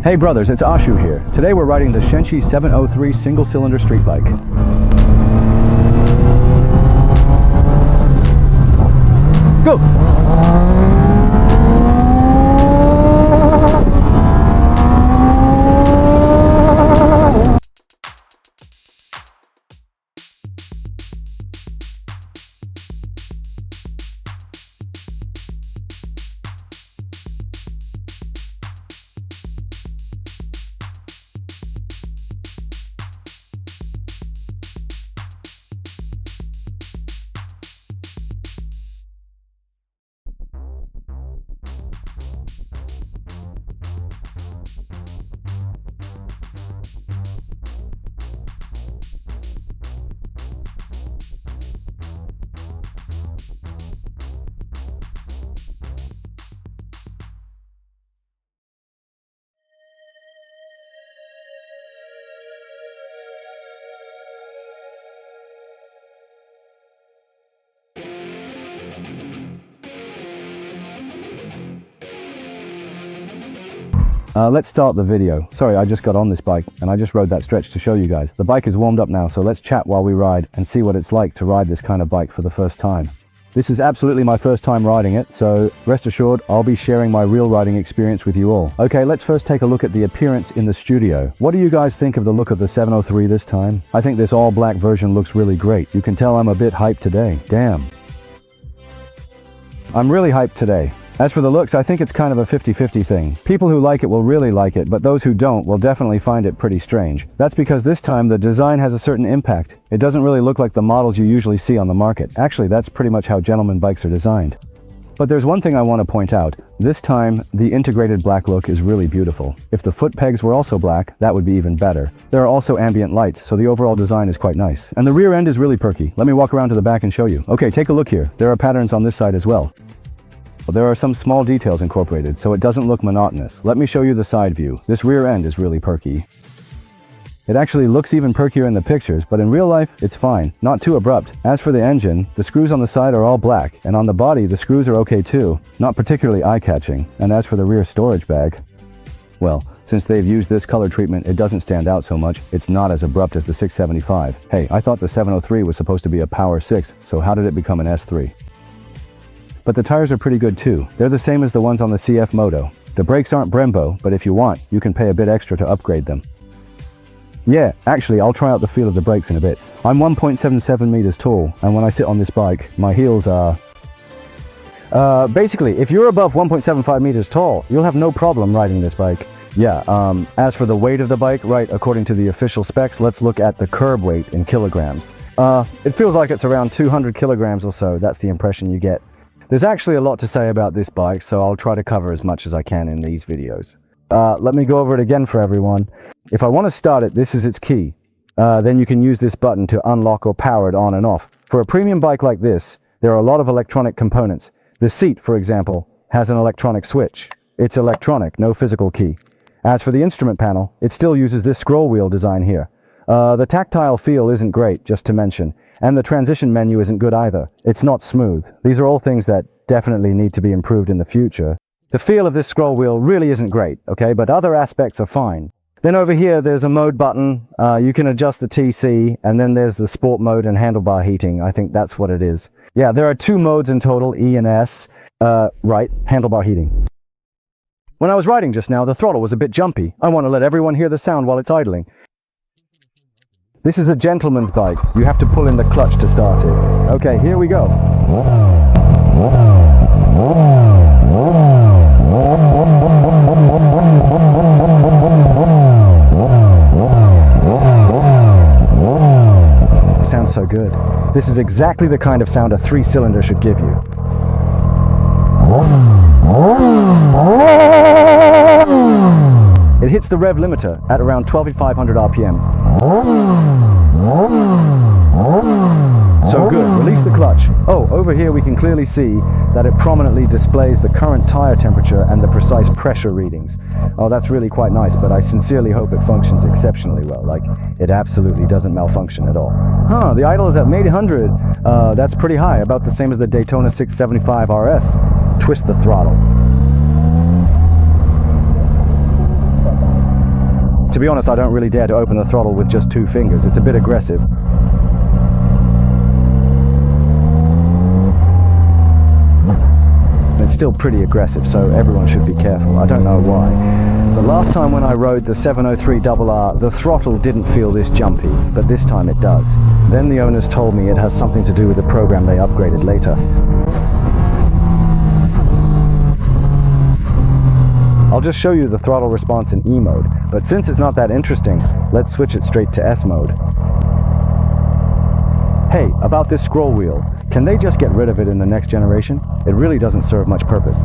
Hey brothers, it's Ashu here. Today we're riding the Zontes-703 single-cylinder street bike. Go! Let's start the video. Sorry, I just got on this bike and I just rode that stretch to show you guys. The bike is warmed up now, so let's chat while we ride and see what it's like to ride this kind of bike for the first time. This is absolutely my first time riding it, so rest assured I'll be sharing my real riding experience with you all. Okay, let's first take a look at the appearance in the studio. What do you guys think of the look of the 703 this time? I think this all black version looks really great. You can tell I'm a bit hyped today. Damn. I'm really hyped today. As for the looks, I think it's kind of a 50-50 thing. People who like it will really like it, but those who don't will definitely find it pretty strange. That's because this time the design has a certain impact. It doesn't really look like the models you usually see on the market. Actually, that's pretty much how gentleman bikes are designed. But there's one thing I want to point out. This time, the integrated black look is really beautiful. If the foot pegs were also black, that would be even better. There are also ambient lights, so the overall design is quite nice. And the rear end is really perky. Let me walk around to the back and show you. Okay, take a look here. There are patterns on this side as well. There are some small details incorporated, so it doesn't look monotonous. Let me show you the side view. This rear end is really perky. It actually looks even perkier in the pictures, but in real life, it's fine. Not too abrupt. As for the engine, the screws on the side are all black, and on the body, the screws are okay too. Not particularly eye-catching. And as for the rear storage bag, well, since they've used this color treatment, it doesn't stand out so much. It's not as abrupt as the 675. Hey, I thought the 703 was supposed to be a Power 6, so how did it become an S3? But the tires are pretty good too. They're the same as the ones on the CFMOTO. The brakes aren't Brembo, but if you want, you can pay a bit extra to upgrade them. Yeah, actually, I'll try out the feel of the brakes in a bit. I'm 1.77 meters tall, and when I sit on this bike, my heels are... basically, if you're above 1.75 meters tall, you'll have no problem riding this bike. Yeah, as for the weight of the bike, right, according to the official specs, let's look at the curb weight in kilograms. It feels like it's around 200 kilograms or so. That's the impression you get. There's actually a lot to say about this bike, so I'll try to cover as much as I can in these videos. Let me go over it again for everyone. If I want to start it, this is its key. Then you can use this button to unlock or power it on and off. For a premium bike like this, there are a lot of electronic components. The seat, for example, has an electronic switch. It's electronic, no physical key. As for the instrument panel, it still uses this scroll wheel design here. The tactile feel isn't great, just to mention. And the transition menu isn't good either. It's not smooth. These are all things that definitely need to be improved in the future. The feel of this scroll wheel really isn't great, okay, but other aspects are fine. Then over here, there's a mode button. You can adjust the TC, and then there's the sport mode and handlebar heating. I think that's what it is. Yeah, there are two modes in total, E and S. Right, handlebar heating. When I was riding just now, the throttle was a bit jumpy. I want to let everyone hear the sound while it's idling. This is a gentleman's bike. You have to pull in the clutch to start it. Okay, here we go. It sounds so good. This is exactly the kind of sound a 3-cylinder should give you. It hits the rev limiter at around 12,500 RPM. So good, release the clutch. Oh, over here we can clearly see that it prominently displays the current tire temperature and the precise pressure readings. Oh, that's really quite nice, but I sincerely hope it functions exceptionally well. Like, it absolutely doesn't malfunction at all. Huh, the idle is at 800. That's pretty high, about the same as the Daytona 675 RS. Twist the throttle. To be honest, I don't really dare to open the throttle with just 2 fingers. It's a bit aggressive. It's still pretty aggressive, so everyone should be careful. I don't know why. But last time when I rode the 703R, the throttle didn't feel this jumpy, but this time it does. Then the owners told me it has something to do with the program they upgraded later. I'll just show you the throttle response in E mode, but since it's not that interesting, let's switch it straight to S mode. Hey, about this scroll wheel, can they just get rid of it in the next generation? It really doesn't serve much purpose.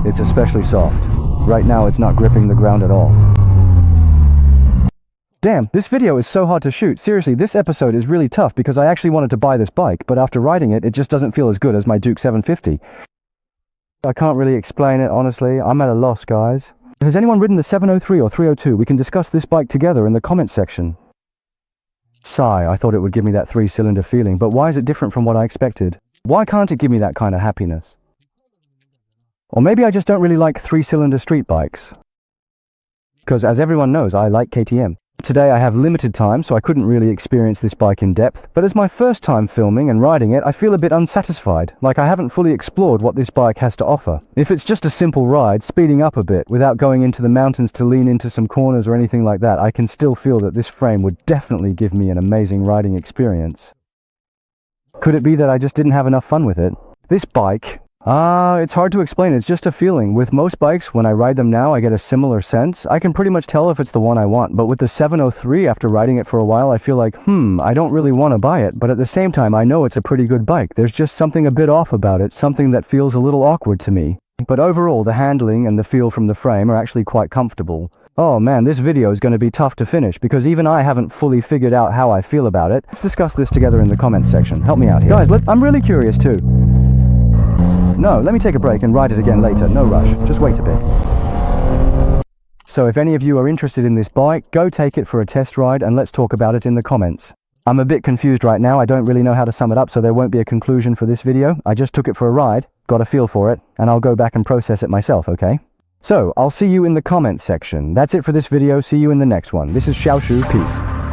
It's especially soft. Right now it's not gripping the ground at all. Damn, this video is so hard to shoot. Seriously, this episode is really tough because I actually wanted to buy this bike, but after riding it, it just doesn't feel as good as my Duke 750. I can't really explain it, honestly. I'm at a loss, guys. Has anyone ridden the 703 or 302? We can discuss this bike together in the comments section. Sigh, I thought it would give me that 3-cylinder feeling, but why is it different from what I expected? Why can't it give me that kind of happiness? Or maybe I just don't really like 3-cylinder street bikes. Because as everyone knows, I like KTM. Today I have limited time, so I couldn't really experience this bike in depth, but as my first time filming and riding it, I feel a bit unsatisfied, like I haven't fully explored what this bike has to offer. If it's just a simple ride, speeding up a bit, without going into the mountains to lean into some corners or anything like that, I can still feel that this frame would definitely give me an amazing riding experience. Could it be that I just didn't have enough fun with it? This bike... it's hard to explain, it's just a feeling. With most bikes, when I ride them now, I get a similar sense. I can pretty much tell if it's the one I want, but with the 703, after riding it for a while, I feel like, I don't really want to buy it, but at the same time, I know it's a pretty good bike. There's just something a bit off about it, something that feels a little awkward to me. But overall, the handling and the feel from the frame are actually quite comfortable. Oh man, this video is going to be tough to finish, because even I haven't fully figured out how I feel about it. Let's discuss this together in the comments section. Help me out here. Guys, I'm really curious too. No, let me take a break and ride it again later. No rush. Just wait a bit. So if any of you are interested in this bike, go take it for a test ride and let's talk about it in the comments. I'm a bit confused right now. I don't really know how to sum it up, so there won't be a conclusion for this video. I just took it for a ride, got a feel for it, and I'll go back and process it myself, okay? So, I'll see you in the comments section. That's it for this video. See you in the next one. This is Xiaoshu. Peace.